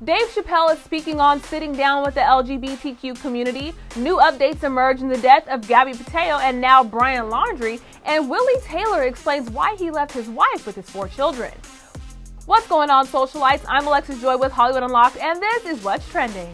Dave Chappelle is speaking on sitting down with the LGBTQ community. New updates emerge in the death of Gabby Petito and now Brian Laundrie. And Willie Taylor explains why he left his wife with his 4 children. What's going on, socialites? I'm Alexis Joy with Hollywood Unlocked, and this is What's Trending.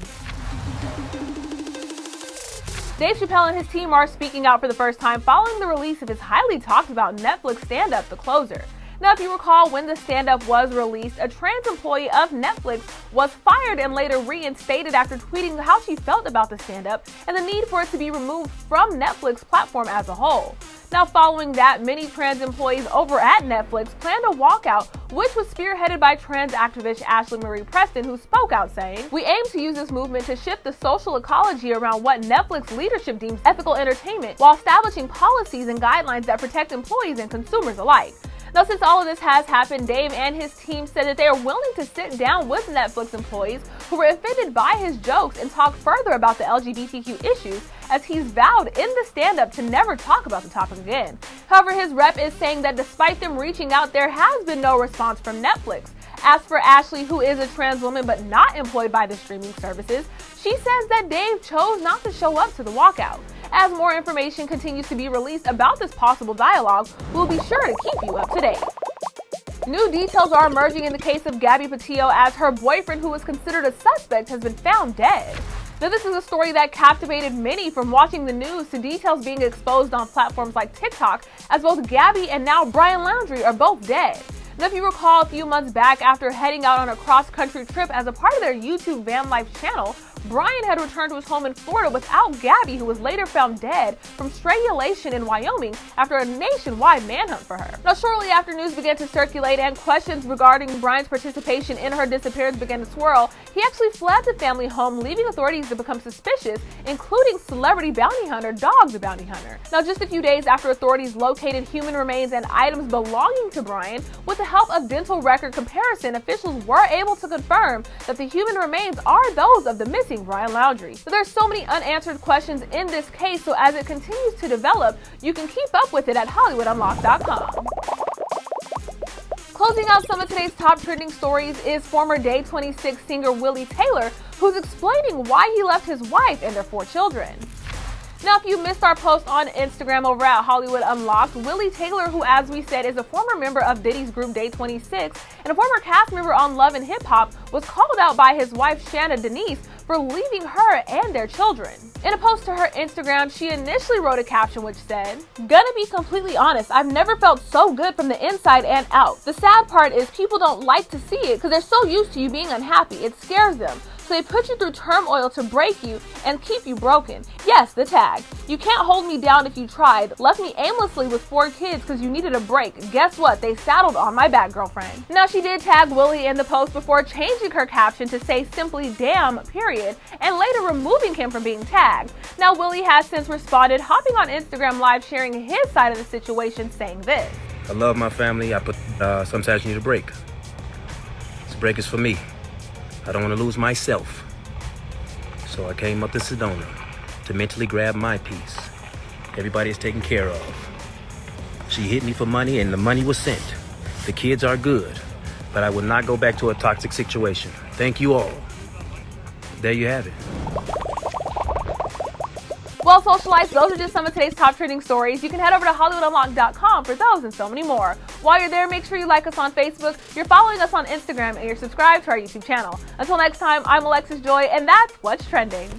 Dave Chappelle and his team are speaking out for the first time following the release of his highly talked about Netflix stand-up, The Closer. Now, if you recall, when the stand-up was released, a trans employee of Netflix was fired and later reinstated after tweeting how she felt about the stand-up and the need for it to be removed from Netflix platform as a whole. Now, following that, many trans employees over at Netflix planned a walkout, which was spearheaded by trans activist Ashley Marie Preston, who spoke out saying, "We aim to use this movement to shift the social ecology around what Netflix leadership deems ethical entertainment while establishing policies and guidelines that protect employees and consumers alike." Now, since all of this has happened, Dave and his team said that they are willing to sit down with Netflix employees who were offended by his jokes and talk further about the LGBTQ issues, as he's vowed in the stand-up to never talk about the topic again. However, his rep is saying that despite them reaching out, there has been no response from Netflix. As for Ashley, who is a trans woman but not employed by the streaming services, she says that Dave chose not to show up to the walkout. As more information continues to be released about this possible dialogue, we'll be sure to keep you up to date. New details are emerging in the case of Gabby Petito, as her boyfriend, who was considered a suspect, has been found dead. Now, this is a story that captivated many, from watching the news to details being exposed on platforms like TikTok, as both Gabby and now Brian Laundrie are both dead. Now, if you recall, a few months back, after heading out on a cross-country trip as a part of their YouTube van life channel, Brian had returned to his home in Florida without Gabby, who was later found dead from strangulation in Wyoming after a nationwide manhunt for her. Now, shortly after news began to circulate and questions regarding Brian's participation in her disappearance began to swirl, he actually fled the family home, leaving authorities to become suspicious, including celebrity bounty hunter Dog the Bounty Hunter. Now, just a few days after authorities located human remains and items belonging to Brian, with the help of dental record comparison, officials were able to confirm that the human remains are those of the missing Brian Laundrie. So there's so many unanswered questions in this case, so as it continues to develop, you can keep up with it at HollywoodUnlocked.com. Closing out some of today's top trending stories is former Day 26 singer Willie Taylor, who's explaining why he left his wife and their 4 children. Now, if you missed our post on Instagram over at Hollywood Unlocked, Willie Taylor, who, as we said, is a former member of Diddy's group Day 26 and a former cast member on Love and Hip Hop, was called out by his wife Shanna Denise for leaving her and their children. In a post to her Instagram, she initially wrote a caption which said, "Gonna be completely honest, I've never felt so good from the inside and out. The sad part is people don't like to see it because they're so used to you being unhappy. It scares them. So they put you through turmoil to break you and keep you broken. Yes, the tag. You can't hold me down if you tried. Left me aimlessly with 4 kids because you needed a break. Guess what? They saddled on my back, girlfriend." Now, she did tag Willie in the post before changing her caption to say simply "damn," period, and later removing him from being tagged. Now, Willie has since responded, hopping on Instagram Live sharing his side of the situation, saying this. "I love my family, but sometimes you need a break. This break is for me. I don't want to lose myself. So I came up to Sedona to mentally grab my piece. Everybody is taken care of. She hit me for money and the money was sent. The kids are good, but I will not go back to a toxic situation. Thank you all." There you have it. Well, socialites, those are just some of today's top trending stories. You can head over to HollywoodUnlocked.com for those and so many more. While you're there, make sure you like us on Facebook, you're following us on Instagram, and you're subscribed to our YouTube channel. Until next time, I'm Alexis Joy, and that's What's Trending.